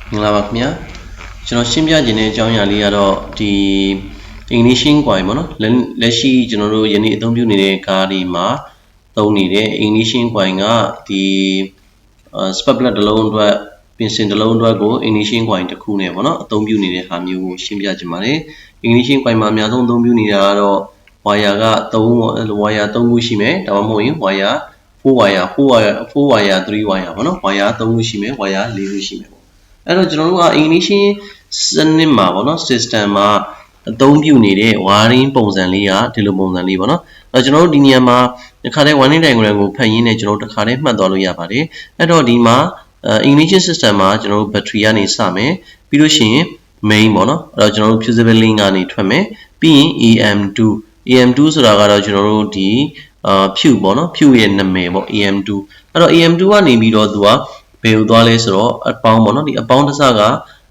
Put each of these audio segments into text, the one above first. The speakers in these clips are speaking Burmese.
Ngalamaknya,ကျွန်တော်ရှင်းပြခြင်းတဲ့အကြောင်းအရာလေးကတော့ဒီ ignition coil ပေါ့နော်လက်ရှိကျွန်တော်တို့ယနေ့အသုံးပြုနေတဲ့ကားဒီမှာသုံးနေတဲ့ ignition coil ကဒီ spark plug တစ်လုံးအတွက်ပင်စင်တစ်လုံးအတွက်ကို ignition coil တစ်ခုနဲ့ပေါ့နော်အသုံးပြုနေတဲ့ဟာမျိုးကိုရှင်းပြခြင်းပါတယ် ignition coil မှာအများဆုံးအသုံးပြုနေတာကတော့ wire ကwire 3ခုရှိမယ်ဒါမှမဟုတ်ရင် wire 4 wire 3 wire ပေါ့နော် wire 3ခုရှိမယ် wire 4ခုရှိမယ်အဲ့တော့ကျွန်တော်တို့က ignition စနစ်မှာပေါ့နော် system မှာအသုံးပြုနေတဲ့ wiring ပုံစံလေးကဒီလိုပုံစံလေးပေါ့နော်အဲ့ကျွန်တော်တို့ဒီနေရာမှာတစ်ခါတည်း wiring diagram ကိုဖတ်ရင်းနဲ့ကျွန်တော်တို့တစ်ခါတည်းမှတ်သွားလို့ရပါတယ်အဲ့တော့ဒီမှာ ignition system မှာကျွန်တော်တို့ battery ကနေစမယ်ပြီးလို့ရှိရင် main ပေါ့နော်အဲ့တော့ကျွန်တော်တို့ fusible link ကနေထွက်မယ်ပြီးရင် AM2 ဆိုတာကတော့ကျွန်တော်တို့ဒီ fuse ပေါ့နော် fuse ရဲ့နာမည်ပေါ့ AM2 အဲ့တော့ AM2 ကနေပြီးတော့သူကဘယ်ကိုသွားလဲဆိုတော့အပေါင်းပေါ့နော်ဒီအပေါင်းတစ်စက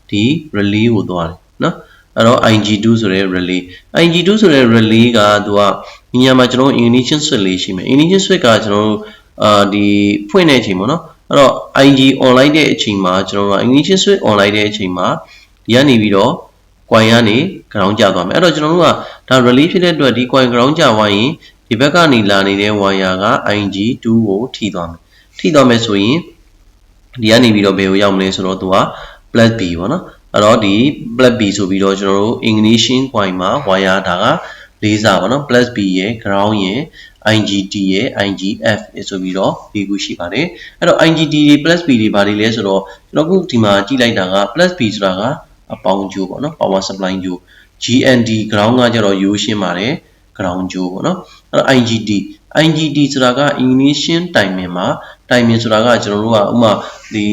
ဒီ relay ကိုသွားတယ်နော်အဲ့တော့ IG2 ဆိုတဲ့ relay IG2 ဆိုတဲ့ relay ကသူကဒီညမှာကျွန်တော် ignition switch လေးရှိမယ် ignition switch ကကျွန်တော်ဒီဖွင့်တဲ့အချိန်ပေါ့နော်အဲ့တော့ IG on လိုက်တဲ့အချိန်မှာကျွန်တော်က ignition switch on လိုက်တဲ့အချိန်မှာဒီကနေပြီးတော့ coil ကနေ ground ကျသွားမယ်အဲ့တော့ကျွန်တော်တို့ကဒါ relay ဖြစ်တဲ့အတွက်ဒီ coil ground ကျသွားရင်ဒီဘက်ကနေလာနေတဲ့ wire က IG2 ကိုထိသွားမယ်ထိသွားမယ်ဆိုရင်ဒီကနေပြီးတော့ဘယ်ကိုရောက်မလဲဆိုတော့သူက plus B ပေါ့နော်အဲ့တော့ဒီ plus B ဆိုပြီးတော့ကျွန်တော်တို့ ignition coil မှာ wire ဒါကလေးစားပေါ့နော် plus B ရဲ့ ground ရဲ့ IGT ရဲ့ IGF ဆိုပြီးတော့ဒီခုရှိပါတယ်အဲ့တော့ IGT တွေ plus B တွေဘာတွေလဲဆိုတော့ကျွန်တော်ခုဒီမှာကြည့်လိုက်တာက plus B ဆိုတာကအပေါင်းကြိုးပေါ့နော် power supply ကြိုး GND ground ကကျတော့ရိုးရှင်းပါတယ် ground ကြိုးပေါ့နော်အဲ့တော့ IGT ဆိုတာက ignition timing မှာ timing ဆိုတာကကျွန်တော်တို့ကဥမာဒီ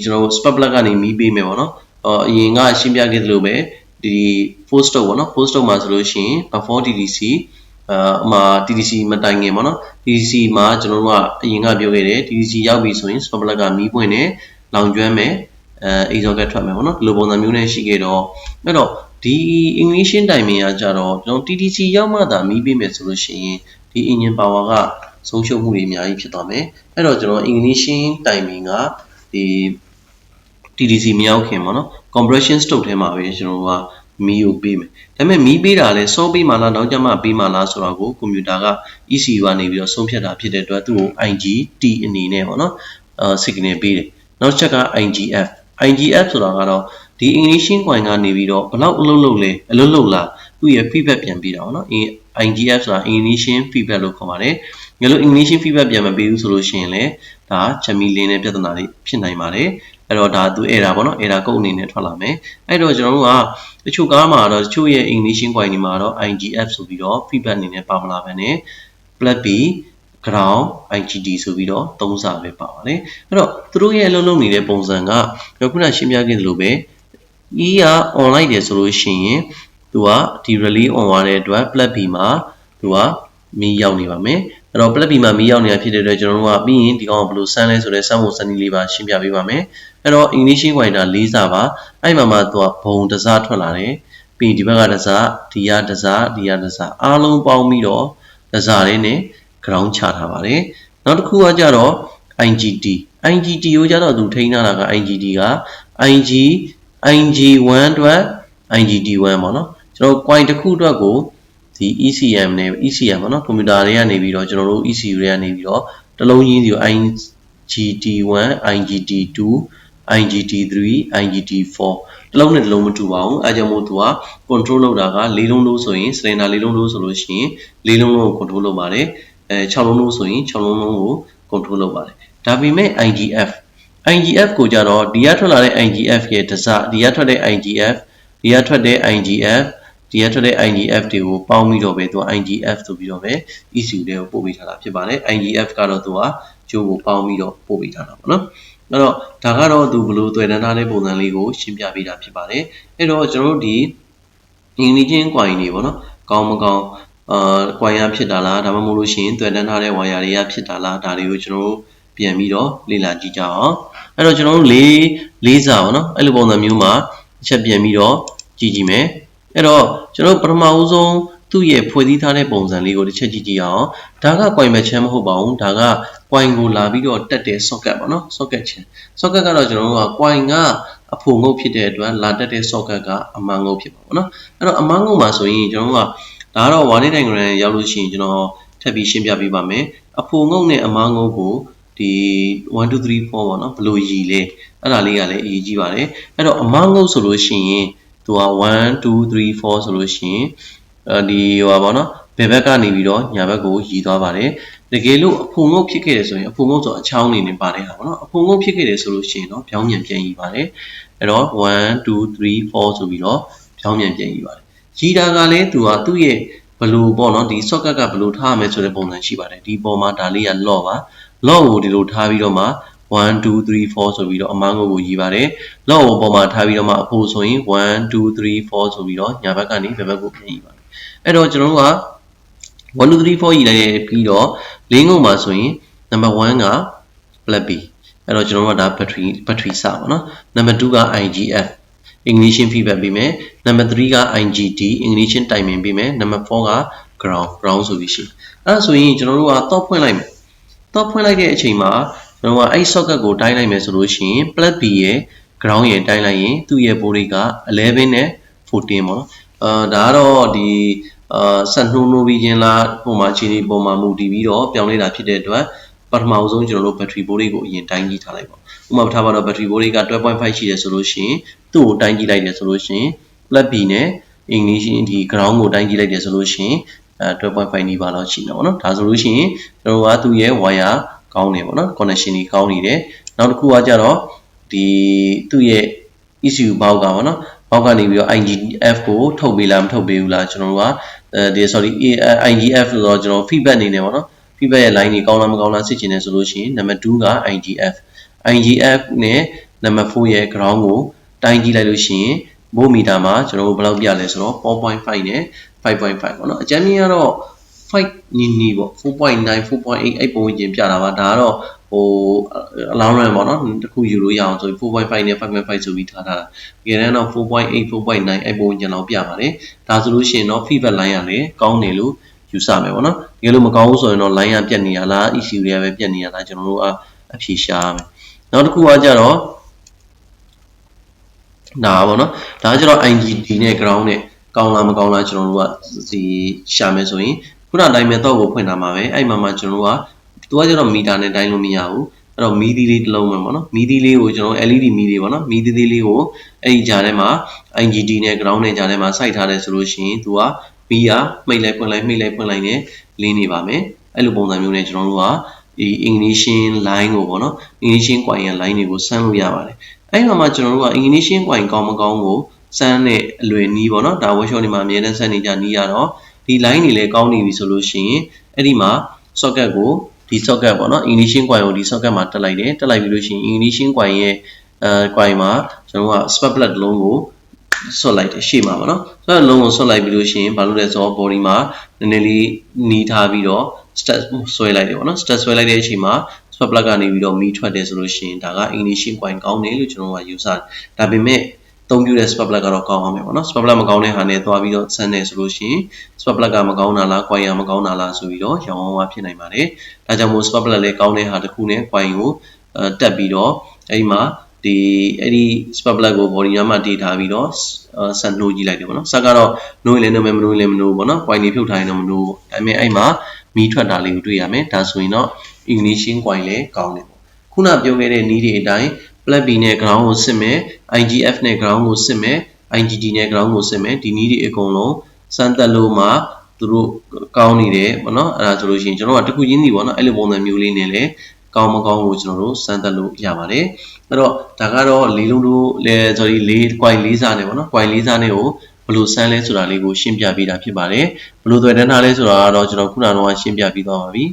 ကျွန်တော် spark plug ကနေမီးပေးမယ်ပေါ့နော်အရင်ကရှင်းပြခဲ့သလိုပဲဒီ full stop ပေါ့နော် full stop မှာဆိုလို့ရှိရင် before TDC ဥမာ TDC မတိုင်ခင်ပေါ့နော် TDC မှာကျွန်တော်တို့ကအရင်ကပြောခဲ့တယ် TDC ရောက်ပြီဆိုရင် spark plug ကမီးပွင့်တယ်လောင်ကျွမ်းမယ်exhaust ထွက်မယ်ပေါ့နော်ဒီလိုပုံစံမျိုးနဲ့ရှိခဲ့တော့အဲ့တော့ဒီ ignition timing ကကြတော့ကျွန်တော် TDC ရောက်မှသာမီးပေးမယ်ဆိုလို့ရှိရင်ဒီ engine power ကဆုံးရှုံးမှုတွေအများကြီးဖြစ်သွားမယ်အဲ့တော့ကျွန်တော် ignition timing ကဒီ TDC မရောက်ခင်ပေါ့နော် compression stroke ထဲမှာပဲကျွန်တော်တို့ကမီးကိုပေးမယ်ဒါပေမဲ့မီးပေးတာလဲစောပေးမှလားနောက်ကျမှပေးမှလားဆိုတော့ကိုကွန်ပျူတာက ECU ကနေပြီးတော့ဆုံးဖြတ်တာဖြစ်တဲ့အတွက်သူ့ကို IGT အနေနဲ့ပေါ့နော်signal ပေးတယ်နောက်ချက်က IGF ဆိုတာကတော့ဒီ ignition coil ကနေပြီးတော့ဘယ်လောက်အလုပ်လုပ်လဲအလုပ်လုပ်လားသူ့ရဲ့ feedback ပြန်ပေးတာပေါ့နော် IGF ဆိုတာ ignition feedback လို့ခေါ်ပါတယ်ငယ်လို့ ignition feedback ပြန်မပေးဘူးဆိုလို့ရှိရင်လည်းဒါချက်မီလင်းတဲ့ပြဿနာတွေဖြစ်နိုင်ပါတယ်အဲ့တော့ဒါသူ error ပေါ့နော် error code အနေနဲ့ထွက်လာမယ်အဲ့တော့ကျွန်တော်တို့ကတချို့ကားမှာတော့တချို့ရဲ့ ignition coil တွေမှာတော့ IGF ဆိုပြီးတော့ feedback အနေနဲ့ပါမလာဘဲနဲ့ plus B ground IGT ဆိုပြီးတော့သုံးစာပဲပါပါတယ်အဲ့တော့သူတို့ရဲ့အလုပ်လုပ်နေတဲ့ပုံစံကခုနရှင်းပြခဲ့သလိုပဲ E က on လိုက်တယ်ဆိုလို့ရှိရင်သူကဒီ relay on သွားတဲ့အတွက် plus B မှာသူကမီးရောက်နေပါမယ်အဲ့တော့ plus B မှာမီးရောက်နေတာဖြစ်တဲ့အတွက်ကျွန်တော်တို့ကပြီးရင်ဒီကောင်ကဘယ်လိုဆန်းလဲဆိုတော့စမ်းဖို့စနစ်လေးပါရှင်းပြပေးပါမယ်အဲ့တော့ ignition coil ဒါ၄စာပါအဲ့မှာသူကဘုံတစ်စားထွက်လာတယ်ပြီးရင်ဒီဘက်ကတစ်စားဒီကတစ်စားဒီကတစ်စားအားလုံးပေါင်းပြီးတော့တစ်စားလေးနဲ့ ground ချထားပါတယ်နောက်တစ်ခုကကြတော့ IGT ကိုကြတော့သူထိန်းထားတာက IGT က IG1 အတွက် IGT1 ပေါ့နော်ကျွန်တော် coil တစ်ခုအတွက်ကိုဒီ ECM ပေါ့နော်ကွန်ပျူတာတွေကနေပြီးတော့ကျွန်တော်တို့ ECU တွေကနေပြီးတော့တလုံးချင်းစီကို IGT1 IGT2 IGT3 IGT4 တလုံးနဲ့တလုံးမတူပါဘူးအဲကြောင့်မို့သူက control လုပ်တာက၄လုံးလို့ဆိုရင် cylinder ၄လုံးလို့ဆိုလို့ရှိရင်၄လုံးလုံးကို control လုပ်ပါတယ်6လုံးလို့ဆိုရင်6လုံးလုံးကို control လုပ်ပါတယ်ဒါပေမဲ့ IGF ကိုကြတော့ဒီကထွက်လာတဲ့ IGF ရဲ့တစဒီကထွက်တဲ့ IGF ဒီကထွက်တဲ့ IGF ဒီကထွက်တဲ့ IGF တွေကိုပေါင်းပြီးတော့ပဲသူက IGF ဆိုပြီးတော့ပဲ ECU တွေကိုပို့ပေးထားတာဖြစ်ပါတယ် IGF ကတော့သူကကျိုးကိုပေါင်းပြီးတော့ပို့ပေးထားတာပေါ့နော်အဲ့တော့ဒါကတော့သူဘယ်လိုတွေ့တန်းထားတဲ့ပုံစံလေးကိုရှင်းပြပေးတာဖြစ်ပါတယ်အဲ့တော့ကျွန်တော်တို့ဒီ ignition coil တွေပေါ့နော်ကောင်းမကောင်းcoil ရဖြစ်တာလားဒါမှမဟုတ်လို့ရှိရင်တွေ့တန်းထားတဲ့ wire တွေကဖြစ်တာလားဒါတွေကိုကျွန်တော်တို့ပြန်ပြီးတော့လေ့လာကြည့်ကြအောင်အဲ့တော့ကျွန်တော်တို့လေးစာပေါ့နော်အဲ့လိုပုံစံမျိုးမှာတစ်ချက်ပြန်ပြီးတော့ကြည့်မယ်အဲ့တော့ကျွန်တော်ပထမဦးဆုံးသူ့ရဲ့ဖွဲ့စည်းထားတဲ့ပုံစံလေးကိုတစ်ချက်ကြည့်အောင်ဒါက coil မဲ့ချမ်းမဟုတ်ပါဘူးဒါက coil ကိုလာပြီးတော့တက်တဲ့ socket ပေါ့နော် socket ချမ်း socket ကတော့ကျွန်တော်တို့က coil က အဖို့ငုတ်ဖြစ်တဲ့အတွက်လာတက်တဲ့ socket ကအမငုတ်ဖြစ်ပါဘောနော်အဲ့တော့အမငုတ်မှာဆိုရင်ကျွန်တော်ကဒါကတော့ဝါလေးတိုင်ဂရမ်ရောက်လို့ရှိရင်ကျွန်တော်ထပ်ပြီးရှင်းပြပေးပါမယ်အဖို့ငုတ်နဲ့အမငုတ်ကိုဒီ1 2 3 4ပေါ့နော်ဘယ်လိုရည်လဲအဲ့ဒါလေးကလည်းအရေးကြီးပါတယ်အဲ့တော့အမငုတ်ဆိုလို့ရှိရင်သူက1 2 3 4ဆိုလို့ရှိရင်ဒီဟိုပါပေါ့နော်ဘယ်ဘက်ကနေပြီးတော့ညာဘက်ကိုရည်သွားပါတယ်တကယ်လို့အဖို့ငုတ်ဖြစ်ခဲ့တယ်ဆိုရင်အဖို့ငုတ်ဆိုအချောင်းနေနေပါတယ်ဟာပေါ့နော်အဖို့ငုတ်ဖြစ်ခဲ့တယ်ဆိုလို့ရှိရင်တော့ပြောင်းပြန်ပြန်ရည်ပါတယ်အဲ့တော့1 2 3 4ဆိုပြီးတော့ပြောင်းပြန်ပြန်ရည်ပါတယ်ရည်တာကလည်းသူ့ရဲ့ဘလို့ပေါ့နော်ဒီ socket ကဘလို့ထားရမယ်ဆိုတဲ့ပုံစံရှိပါတယ်ဒီပေါ်မှာဒါလေးက lock ပါ lock ကိုဒီလိုထားပြီးတော့မှ1 2 3 4ဆိုပြီးတော့အမငုတ်ကိုရည်ပါတယ် lock ကိုပေါ်မှာထားပြီးတော့မှအဖို့ဆိုရင်1 2 3 4ဆိုပြီးတော့ညာဘက်ကနေဘယ်ဘက်ကိုပြန်ရည်ပါတယ်အဲ့တော့ကျွန်တော်တို့က1 2 3 4ရည်လိုက်ပြီးတော့လေးငုတ်မှာဆိုရင် number 1က flat B အဲ့တော့ကျွန်တော်တို့ကဒါ battery စပါနော် number 2က IGF ignition feedback ပေးမယ် number 3က IGT ignition timing ပေးမယ် number 4က ground ဆိုပြီးရှိအဲ့ဒါဆိုရင်ကျွန်တော်တို့ကတော့ဖွင့်လိုက်မယ်တော့ဖွင့်လိုက်တဲ့အချိန်မှာကျွန်တော်ကအဲ့ socket ကိုတိုင်းလိုက်မယ်ဆိုလို့ရှိရင် plug B ရဲ့ ground ရဲ့တိုင်းလိုက်ရင်သူ့ရဲ့ voltage က11နဲ့14ပေါ့နော်ဒါကတော့ဒီဆက်နှိုးပြီးခြင်းလားဟိုမှာအခြေအနေပုံမှာမူတည်ပြီးတော့ပြောင်းလဲတာဖြစ်တဲ့အတွက်ပထမဆုံးကျွန်တော်တို့ battery voltage ကိုအရင်တိုင်းကြည့်ထားလိုက်ပါဥပမာထားပါတော့ battery voltage က 12.5 ရှိတယ်ဆိုလို့ရှိရင်သူ့ကိုတိုင်းကြည့်လိုက်တယ်ဆိုလို့ရှိရင် plug B နဲ့ ignition ဒီ ground ကိုတိုင်းကြည့်လိုက်တယ်ဆိုလို့ရှိရင်12.5 နီးပါးလောက်ရှိနေပါတော့ဒါဆိုလို့ရှိရင်ကျွန်တော်ကသူ့ရဲ့ wire ကောင်းနေပါတော့ connection တွေကောင်းနေတယ်နောက်တစ်ခုကကြတော့ဒီသူ့ရဲ့ ECU ဘောက်ကပါနော်ဘောက်ကနေပြီးတော့ IGF ကိုထုတ်ပေးလားမထုတ်ပေးဘူးလားကျွန်တော်တို့ကsorry IGF ဆိုတော့ကျွန်တော် feedback အနေနဲ့ပေါ့နော် feedback ရဲ့ line တွေကောင်းလားမကောင်းလားစစ်ချင်တယ်ဆိုလို့ရှိရင် number 2က IGF နဲ့ number 4ရဲ့ ground ကိုတိုင်းကြည့်လိုက်လို့ရှိရင်ဗို့မီတာမှာကျွန်တော်တို့ဘယ်လောက်ပြလဲဆိုတော့ 4.5 နဲ့ 5.5 ပေါ့နော်အကြမ်းမြင်ကတော့5နီးပေါ့ 4.9 4.8 အဲ့ပုံဝင်ကျင်ပြတာပါဒါကတော့ဟိုအလောင်းရန်ပေါ့နော်တခုယူလို့ရအောင်ဆိုပြီး 4.5 နဲ့ 5.5 ဆိုပြီးထားတာတကယ်တမ်းတော့ 4.8 4.9 အဲ့ပုံဝင်ကျင်လောက်ပြပါတယ်ဒါဆိုလို့ရှိရင်တော့ feedback line ကလည်းကောင်းတယ်လို့ယူဆမယ်ပေါ့နော်တကယ်လို့မကောင်းဘူးဆိုရင်တော့ line ကပြတ်နေရလား ECU တွေကပဲပြတ်နေရလားကျွန်တော်တို့အဖြေရှာရမယ်နောက်တစ်ခုကကြတော့ဒါပေါ့နော်ဒါကကျတော့ IGT နဲ့ ground နဲ့ကောင်းလားမကောင်းလားကျွန်တော်တို့ကဒီရှာမယ်ဆိုရင်ခုနတိုင်းမဲ့တော့ကိုဖွင့်ထားမှာပဲအဲ့မှာကျွန်တော်တို့ကသူကကျတော့မီတာနဲ့တိုင်းလို့မရဘူးအဲ့တော့မီးသီးလေးတစ်လုံးပဲပေါ့နော်မီးသီးလေးကိုကျွန်တော် LED မီးလေးပေါ့နော်မီးသီးလေးကိုအဲ့ဒီကြားထဲမှာ IGT နဲ့ ground နဲ့ကြားထဲမှာစိုက်ထားတယ်ဆိုလို့ရှိရင်သူကမီးကမှိတ်လိုက်ဖွင့်လိုက်မှိတ်လိုက်ဖွင့်လိုက်နဲ့လင်းနေပါမယ်အဲ့လိုပုံစံမျိုးနဲ့ကျွန်တော်တို့ကဒီ ignition line ကိုပေါ့နော် ignition coil ရဲ့ line တွေကိုဆန်းလို့ရပါတယ်အဲ့မှာကျွန်တော်တို့က ignition coil ကောင်းမကောင်းကိုစမ်းတဲ့အလွယ်နီးပေါ့နော်ဒါ workshop တွေမှာအများနဲ့ဆက်နေကြနီးရတော့ဒီ line တွေလည်းကောင်းနေပြီဆိုလို့ရှိရင်အဲ့ဒီမှာ socket ကိုဒီ socket ပေါ့နော် ignition coil ကိုဒီ socket မှာတက်လိုက်တယ်တက်လိုက်ပြီးလို့ရှိရင် ignition coil ရဲ့coil မှာကျွန်တော်က spark plug တစ်လုံးကိုဆွတ်လိုက်တယ်ရှေ့မှာပေါ့နော်ဆိုတော့လုံးကိုဆွတ်လိုက်ပြီးလို့ရှိရင်ဘာလို့လဲဆိုတော့ body မှာနည်းနည်းလေးနီးထားပြီးတော့ stat ဆွဲလိုက်တယ်ပေါ့နော် stat ဆွဲလိုက်တဲ့အချိန်မှာ spark plug ကနေပြီးတော့မီးထွက်တယ်ဆိုလို့ရှိရင်ဒါက ignition coil ကောင်းတယ်လို့ကျွန်တော်ကယူဆတယ်ဒါပေမဲ့သုံးပြတဲ့ spark plug ကတော့ကောင်းအောင်မယ်ပေါ့နော် spark plug မကောင်းတဲ့ဟာနဲ့သွားပြီးတော့ဆန်းတယ်ဆိုလို့ရှိရင် spark plug ကမကောင်းတာလား coil ကမကောင်းတာလားဆိုပြီးတော့ရောင်းဝါးဖြစ်နိုင်ပါတယ်ဒါကြောင့်မို့ spark plug လည်းကောင်းတဲ့ဟာတစ်ခုနဲ့ coil ကိုတက်ပြီးတော့အဲ့ဒီမှာအဲ့ဒီ spark plug ကို body မှာတည်ထားပြီးတော့ဆက်နှိုးကြည့်လိုက်တယ်ပေါ့နော်ဆက်ကတော့နှိုးရင်လည်းနှိုးမယ်မနှိုးရင်လည်းမနှိုးဘူးပေါ့နော် coil တွေဖြုတ်ထားရင်တော့မနှိုးဘူးဒါပေမဲ့အဲ့မှာမီးထွက်တာလေးကိုတွေ့ရမယ်ဒါဆိုရင်တော့ ignition coil လည်းကောင်းတယ်ပေါ့ခုနပြောခဲ့တဲ့နည်းတွေအတိုင်း plug B နဲ့ ground ကိုစစ်မယ် IGF နဲ့ ground ကိုစစ်မယ် IGT နဲ့ ground ကိုစစ်မယ်ဒီနည်းတွေအကုန်လုံးစမ်းသပ်လို့မှသူတို့ကောင်းနေတယ်ပေါ့နော်အဲ့ဒါဆိုလို့ရှိရင်ကျွန်တော်ကတခုချင်းစီပေါ့နော်အဲ့လိုပုံစံမျိုးလေးနဲ့လည်းကောင်းမကောင်းကိုကျွန်တော်တို့စမ်းသပ်လို့ရပါတယ်အဲ့တော့ဒါကတော့လေးလုံးတို့လည်း sorry coil လေးစားနဲ့ပေါ့နော် coil လေးစားနဲ့ကိုဘယ်လိုစမ်းလဲဆိုတာလေးကိုရှင်းပြပေးတာဖြစ်ပါတယ်ဘယ်လိုသွယ်တန်းထားလဲဆိုတာကတော့ကျွန်တော်ခုနကတော့ရှင်းပြပြီးသွားပါပြီ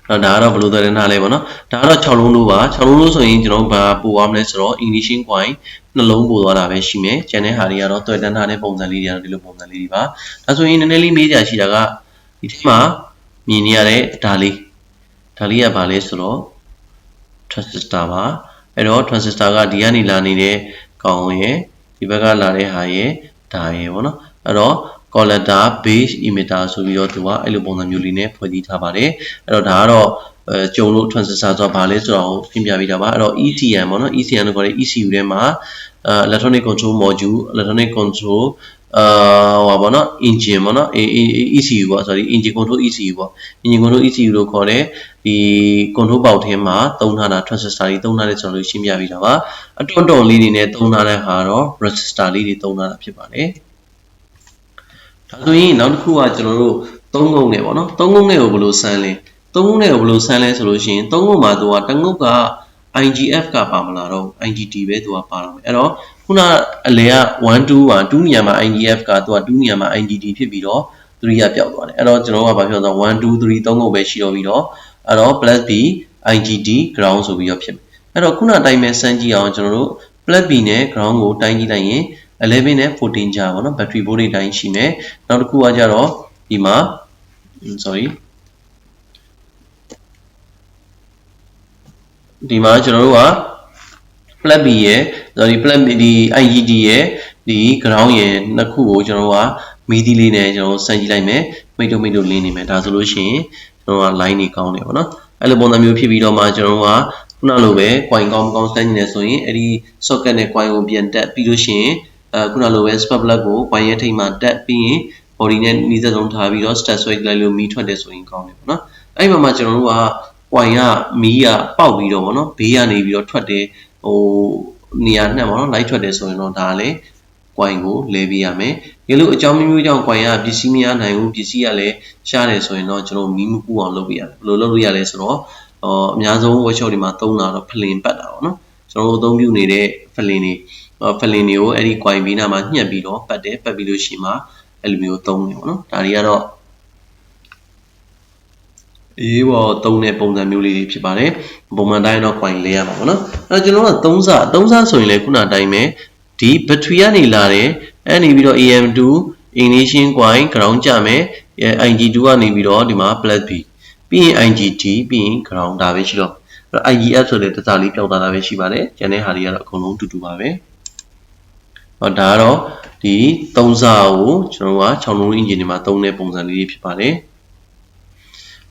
ဒါကတော့ဘယ်လိုသွယ်တန်းထားလဲပေါ့နော်ဒါကတော့6လုံးလို့ပါ6လုံးလို့ဆိုရင်ကျွန်တော်ဘာပို့ရမလဲဆိုတော့ ignition coil နှလုံးပို့သွားတာပဲရှိမယ်ကျန်တဲ့ဟာတွေကတော့သွယ်တန်းထားတဲ့ပုံစံလေးတွေကတော့ဒီလိုပုံစံလေးတွေပါဒါဆိုရင်နည်းနည်းလေးမေးကြရှိတာကဒီထဲမှာမြင်နေရတဲ့ဒါလေးကဘာလဲဆိုတော့ transistor ပါအဲ့တော့ transistor ကဒီကနေလာနေတဲ့ကောင်ရဲ့ဒီဘက်ကလာတဲ့ဟာရဲ့ဒါရဲ့ပေါ့နော်အဲ့တော့ collector base emitter ဆိုပြီးတော့သူကအဲ့လိုပုံစံမျိုးလေးနဲ့ဖွဲ့စည်းထားပါတယ်အဲ့တော့ဒါကတော့ ကြုံလို့ transistor ဆိုတာဘာလဲဆိုတော့ရှင်းပြပေးတာပါအဲ့တော့ ECM ပေါ့နော် ECM လို့ခေါ်တဲ့ ECU ထဲမှာelectronic control module electronic control ဟောပါနော် engine ပေါ့နော် ECU ပေါ့ sorry engine control ECU ပေါ့ engine control ECU လို့ခေါ်တဲ့ဒီ control box ထဲမှာသုံးထားတာ transistor တွေသုံးထားတယ်ဆိုတော့ရှင်းပြပေးတာပါအတွန်းတော်လေးတွေနဲ့သုံးထားတဲ့ဟာတော့ resistor လေးတွေသုံးထားတာဖြစ်ပါတယ်ဒါဆိုရင်နောက်တစ်ခုကကျွန်တော်တို့သုံးငုံနဲ့ပေါ့နော်သုံးငုံနဲ့ကိုဘယ်လိုဆန်းလဲသုံးငုံနဲ့ကိုဘယ်လိုဆန်းလဲဆိုလို့ရှိရင်သုံးငုံမှာသူကတငုံက IGF ကပါမလာတော့ IGT ပဲသူကပါတော့မယ်အဲ့တော့ခုနအလဲက1 2ပါ2နေရာမှာ IGF ကသူက2နေရာမှာ IGT ဖြစ်ပြီးတော့3ကပျောက်သွားတယ်အဲ့တော့ကျွန်တော်ကဘာပြောဆို1 2 3 3ငုံပဲရှိတော့ပြီးတော့အဲ့တော့ plus b IGT ground ဆိုပြီးတော့ဖြစ်မယ်အဲ့တော့ခုနအတိုင်းပဲစမ်းကြည့်အောင်ကျွန်တော်တို့ plus b နဲ့ ground ကိုတိုင်းကြည့်လိုက်ရင်11နဲ့14ကြာပါเนาะ battery voltage တိုင်းရှိမယ်နောက်တစ်ခုကကြတော့ဒီမှာ sorry ဒီမှာကျွန်တော်တို့က flat b ရဲ့ sorry flat b ဒီ IGT ရဲ့ဒီ ground ရဲ့နှစ်ခုကိုကျွန်တော်တို့ကမီးသီးလေးနဲ့ကျွန်တော်စမ်းကြည့်လိုက်မယ်မိတ်တို့လင်းနေမယ်ဒါဆိုလို့ရှိရင်ကျွန်တော်က line တွေကောင်းတယ်ပေါ့နော်အဲ့လိုပုံစံမျိုးဖြစ်ပြီးတော့မှကျွန်တော်တို့ကခုနလိုပဲ coin ကောင်းမကောင်းစမ်းနေတယ်ဆိုရင်အဲ့ဒီ socket နဲ့ coin ကိုပြန်တက်ပြီးလို့ရှိရင်ခုနလိုပဲ spark plug ကို coin ရဲ့ထိပ်မှာတက်ပြီးရင် body နဲ့နီးစပ်ဆုံးထားပြီးတော့ start switch လိုက်လို့မီးထွက်တယ်ဆိုရင်ကောင်းတယ်ပေါ့နော်အဲ့ဒီမှာကျွန်တော်တို့က coin ကမီးကပေါက်ပြီးတော့ပေါ့နော်ဘေးကနေပြီးတော့ထွက်တယ်ဟိုနေရာနဲ့ပေါ့နော် light ထွက်တယ်ဆိုရင်တော့ဒါလည်း coin ကိုလဲပေးရမယ်။ဒီလိုအကြောင်းမျိုးကြောင့် coin ကပစ္စည်းမရနိုင်ဘူးပစ္စည်းကလည်းရှားတယ်ဆိုရင်တော့ကျွန်တော်မီးမကူအောင်လုပ်ပေးရတယ်။ဘယ်လိုလုပ်လို့ရလဲဆိုတော့အများဆုံး workshop တွေမှာသုံးတာတော့ဖလင်ပတ်တာပေါ့နော်။ကျွန်တော်တို့အသုံးပြုနေတဲ့ဖလင်တွေကိုအဲ့ဒီ coin ဘေးနားမှာညှက်ပြီးတော့ပတ်တယ်ပတ်ပြီးလို့ရှိမှအဲ့လိုမျိုးသုံးတယ်ပေါ့နော်။ဒါတွေကတော့အေးဘောသုံးတဲ့ပုံစံမျိုးလေးတွေဖြစ်ပါတယ်ပုံမှန်တိုင်းတော့ coin လဲရမှာပေါ့နော်အဲကျွန်တော်က3စဆိုရင်လည်းခုနအတိုင်းပဲဒီ battery ကနေလာတယ်အဲ့နေပြီးတော့ AM2 ignition coin ground ကြမယ် IG2 ကနေပြီးတော့ဒီမှာ plus B ပြီးရင် IGT ပြီးရင် ground ဒါပဲရှိတော့အဲ့ IGF ဆိုတဲ့တစားလေးပျောက်သွားတာပဲရှိပါတယ်ကျန်တဲ့ဟာတွေကတော့အကုန်လုံးတူပါပဲဟောဒါကတော့ဒီ3စားကိုကျွန်တော်က6လုံး engine တွေမှာသုံးတဲ့ပုံစံလေးတွေဖြစ်ပါတယ်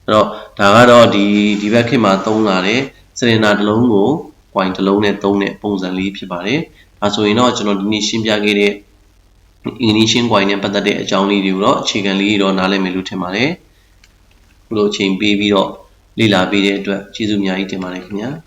အဲ့တော့ဒါကတော့ဒီဘက်ခေတ်မှာသုံးလာတဲ့စလင်ဒါတစ်လုံးကို coin တစ်လုံးနဲ့သုံးတဲ့ပုံစံလေးဖြစ်ပါတယ်။ဒါဆိုရင်တော့ကျွန်တော်ဒီနေ့ရှင်းပြခဲ့တဲ့ ignition coin နဲ့ပတ်သက်တဲ့အကြောင်းလေးတွေကိုတော့အခြေခံလေးတွေတော့နားလည်မယ်လို့ထင်ပါတယ်။ဘလို့အချိန်ပေးပြီးတော့လေ့လာပေးတဲ့အတွက်ကျေးဇူးအများကြီးတင်ပါတယ်ခင်ဗျာ။